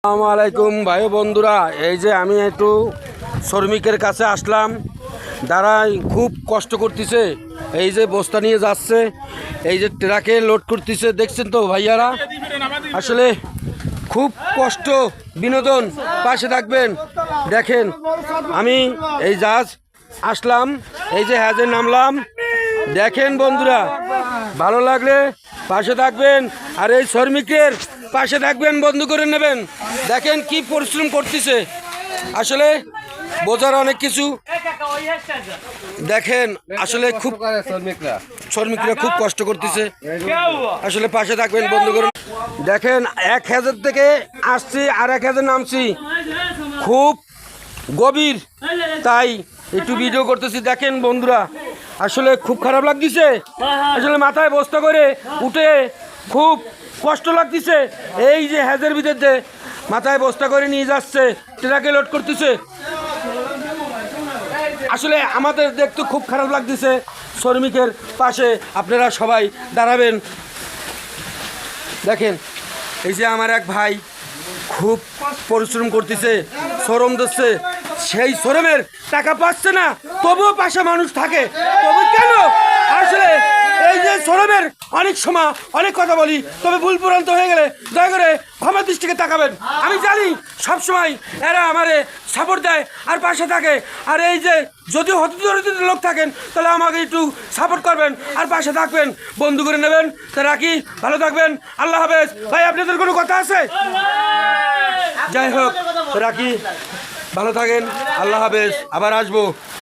আসসালামু আলাইকুম ভাই বন্ধুরা, এই যে আমি একটু শ্রমিকের কাছে আসলাম। দাঁড়াই খুব কষ্ট করতেছে, এই যে বস্তা নিয়ে যাচ্ছে, এই যে ট্রাকে লোড করতেছে, দেখছেন তো ভাইয়ারা, আসলে খুব কষ্ট। বিনোদন পাশে থাকবেন। দেখেন আমি এই জাহাজ আসলাম, এই যে হ্যাজে নামলাম। দেখেন বন্ধুরা, ভালো লাগলে পাশে থাকবেন, আর এই শ্রমিকের পাশে থাকবেন, বন্ধ করে নেবেন। দেখেন কি পরিশ্রম করতেছে, আসলে বোঝার অনেক কিছু। দেখেন আসলে খুব শ্রমিকরা খুব কষ্ট করতেছে, আসলে পাশে থাকবেন, বন্ধ করুন। দেখেন 1000 থেকে আসছি আর 1000 নামছি, খুব গভীর, তাই একটু ভিডিও করতেছি। দেখেন বন্ধুরা, আসলে খুব খারাপ লাগতেছে, আসলে মাথায় বস্তা করে উঠে খুব কষ্ট লাগতেছে। এই যে হ্যাজের ভিতরে মাথায় বস্তা করে নিয়ে যাচ্ছে, ট্রাকে লোড করতেছে, আসলে আমাদের দেখতে খুব খারাপ লাগতেছে। শ্রমিকের পাশে আপনারা সবাই দাঁড়াবেন। দেখেন এই যে আমার এক ভাই খুব পরিশ্রম করতেছে, শ্রম দিচ্ছে, সেই শ্রমের টাকা পাচ্ছে না, তবুও পাশে মানুষ থাকে, তবু কেন? আসলে এই যে শ্রমের অনেক সময় অনেক কথা বলি, তবে ভুল ভ্রান্ত হয়ে গেলে দয়া করে ক্ষমা দৃষ্টিকে তাকাবেন। আমি জানি সবসময় এরা আমারে সাপোর্ট দেয় আর পাশে থাকে, আর এই যে যদি হতদরিদ্র লোক থাকেন তাহলে আমাকে একটু সাপোর্ট করবেন আর পাশে থাকবেন, বন্ধু করে নেবেন। তা রাখি, ভালো থাকবেন, আল্লাহ হাফেজ। ভাই আপনাদের কোনো কথা আছে? যাই হোক, রাখি, ভালো থাকেন, আল্লাহ হাফেজ, আবার আসবো।